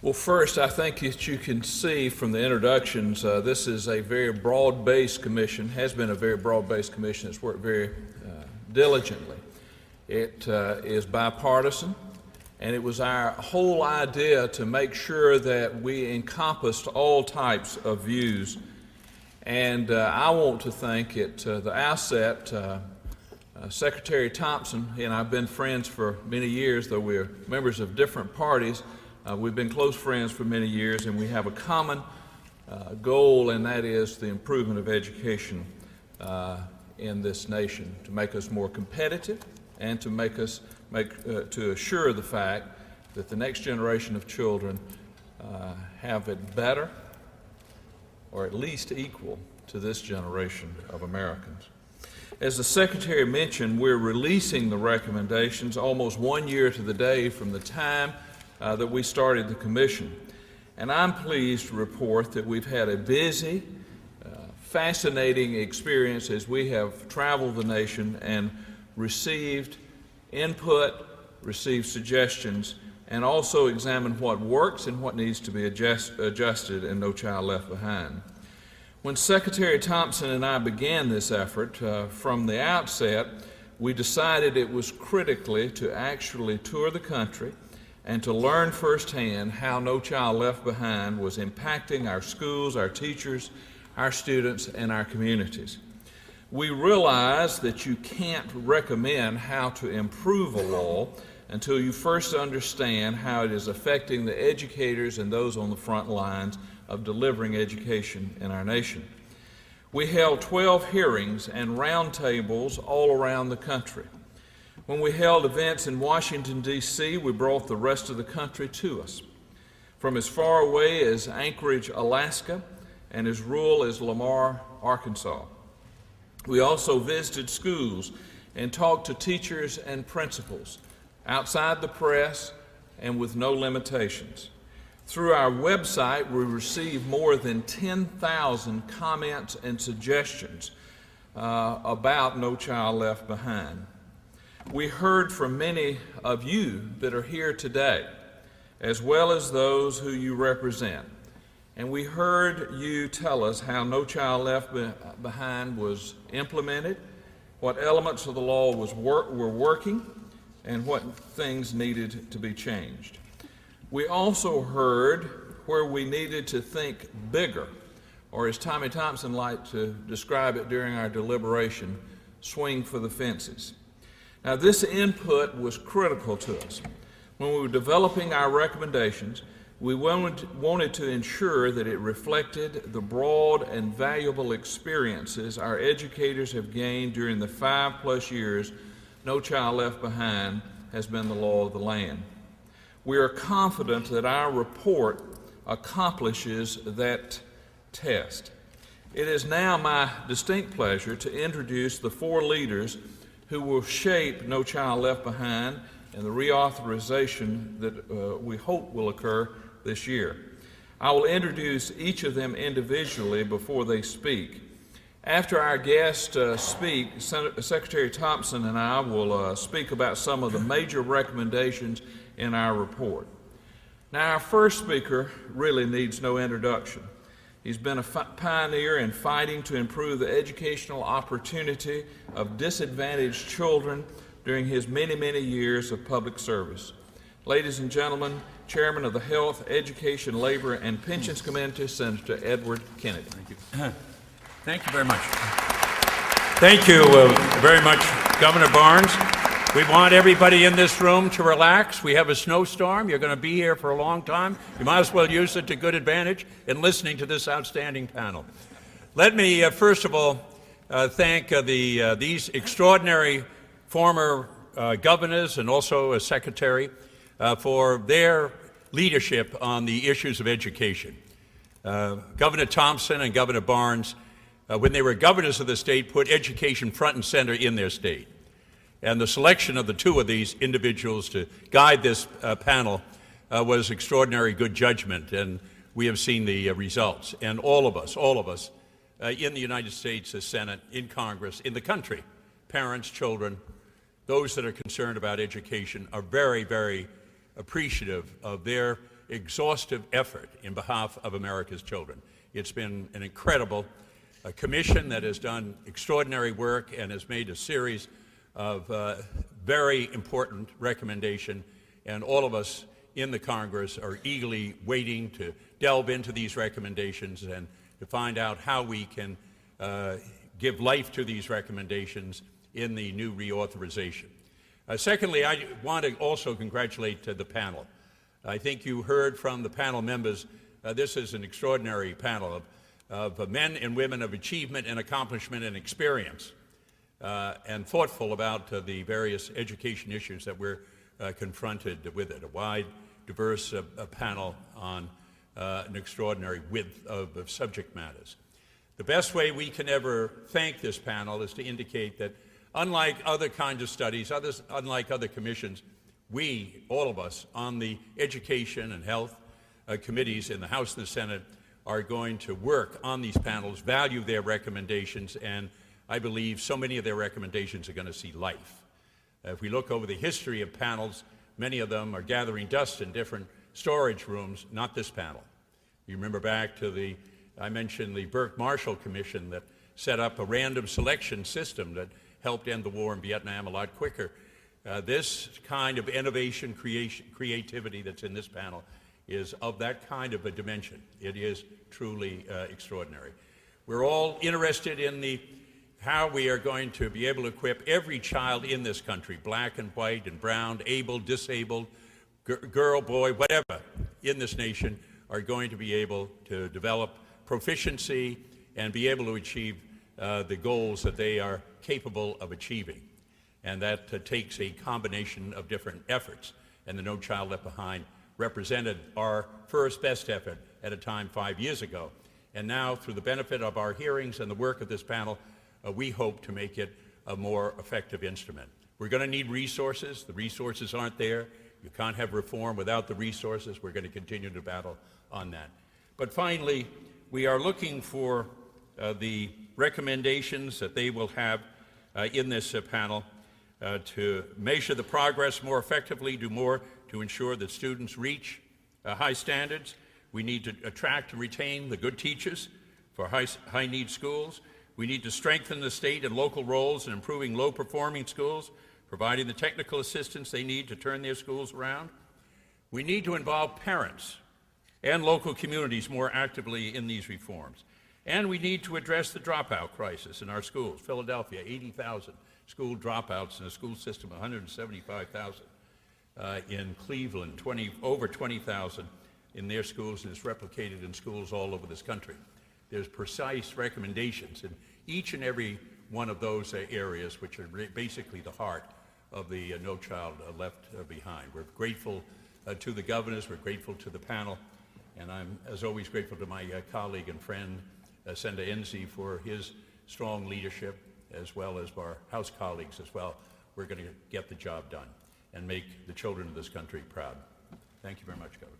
Well, first, I think that you can see from the introductions, this is a very broad-based commission, has been a very broad-based commission. It's worked very diligently. It is bipartisan, and it was our whole idea to make sure that we encompassed all types of views. And I want to thank at the outset Secretary Thompson, and I've been friends for many years, though we're members of different parties. We've been close friends for many years, and we have a common goal, and that is the improvement of education in this nation, to make us more competitive and to make us to assure the fact that the next generation of children have it better, or at least equal to this generation of Americans. As the Secretary mentioned, we're releasing the recommendations almost 1 year to the day from the time that we started the commission. And I'm pleased to report that we've had a busy, fascinating experience as we have traveled the nation and received input, received suggestions, and also examined what works and what needs to be adjusted in No Child Left Behind. When Secretary Thompson and I began this effort, from the outset, we decided it was critically to actually tour the country and to learn firsthand how No Child Left Behind was impacting our schools, our teachers, our students, and our communities. We realize that you can't recommend how to improve a law until you first understand how it is affecting the educators and those on the front lines of delivering education in our nation. We held 12 hearings and roundtables all around the country. When we held events in Washington, D.C., we brought the rest of the country to us, from as far away as Anchorage, Alaska, and as rural as Lamar, Arkansas. We also visited schools and talked to teachers and principals, outside the press and with no limitations. Through our website, we received more than 10,000 comments and suggestions about No Child Left Behind. We heard from many of you that are here today, as well as those who you represent. And we heard you tell us how No Child Left Behind was implemented, what elements of the law were working, and what things needed to be changed. We also heard where we needed to think bigger, or as Tommy Thompson liked to describe it during our deliberation, swing for the fences. Now, this input was critical to us. When we were developing our recommendations, we wanted to ensure that it reflected the broad and valuable experiences our educators have gained during the 5+ years No Child Left Behind has been the law of the land. We are confident that our report accomplishes that test. It is now my distinct pleasure to introduce the 4 leaders who will shape No Child Left Behind and the reauthorization that we hope will occur this year. I will introduce each of them individually before they speak. After our guests speak, Secretary Thompson and I will speak about some of the major recommendations in our report. Now, our first speaker really needs no introduction. He's been a pioneer in fighting to improve the educational opportunity of disadvantaged children during his many, many years of public service. Ladies and gentlemen, Chairman of the Health, Education, Labor, and Pensions Committee, Senator Edward Kennedy. Thank you. Thank you very much. Thank you very much, Governor Barnes. We want everybody in this room to relax. We have a snowstorm. You're going to be here for a long time. You might as well use it to good advantage in listening to this outstanding panel. Let me, first of all, thank these extraordinary former governors and also a secretary for their leadership on the issues of education. Governor Thompson and Governor Barnes, when they were governors of the state, put education front and center in their state. And the selection of the 2 of these individuals to guide this panel was extraordinary good judgment, and we have seen the results. And all of us in the United States, the Senate, in Congress, in the country, parents, children, those that are concerned about education are very, very appreciative of their exhaustive effort in behalf of America's children. It's been an incredible commission that has done extraordinary work and has made a series of very important recommendations, and all of us in the Congress are eagerly waiting to delve into these recommendations and to find out how we can give life to these recommendations in the new reauthorization. Secondly, I want to also congratulate the panel. I think you heard from the panel members, this is an extraordinary panel of men and women of achievement and accomplishment and experience, and thoughtful about the various education issues that we're confronted with it. A wide, diverse panel on an extraordinary width of subject matters. The best way we can ever thank this panel is to indicate that unlike other kinds of studies, unlike other commissions, we, all of us, on the education and health committees in the House and the Senate are going to work on these panels, value their recommendations, and I believe so many of their recommendations are going to see life. If we look over the history of panels, many of them are gathering dust in different storage rooms, not this panel. You remember back to I mentioned the Burke-Marshall Commission that set up a random selection system that helped end the war in Vietnam a lot quicker. This kind of innovation, creativity that's in this panel is of that kind of a dimension. It is truly extraordinary. We're all interested in how we are going to be able to equip every child in this country, black and white and brown, able, disabled, girl, boy, whatever, in this nation, are going to be able to develop proficiency and be able to achieve the goals that they are capable of achieving. And that takes a combination of different efforts. And the No Child Left Behind represented our first best effort at a time 5 years ago. And now, through the benefit of our hearings and the work of this panel, we hope to make it a more effective instrument. We're going to need resources. The resources aren't there. You can't have reform without the resources. We're going to continue to battle on that. But finally, we are looking for the recommendations that they will have in this panel to measure the progress more effectively, do more to ensure that students reach high standards. We need to attract and retain the good teachers for high-need schools. We need to strengthen the state and local roles in improving low-performing schools, providing the technical assistance they need to turn their schools around. We need to involve parents and local communities more actively in these reforms. And we need to address the dropout crisis in our schools. Philadelphia, 80,000 school dropouts in a school system, 175,000. In Cleveland, over 20,000 in their schools, and it's replicated in schools all over this country. There's precise recommendations in each and every one of those areas, which are basically the heart of the No Child Left Behind. We're grateful to the governors, we're grateful to the panel, and I'm, as always, grateful to my colleague and friend, Senator Enzi, for his strong leadership, as well as our House colleagues as well. We're going to get the job done and make the children of this country proud. Thank you very much, Governor.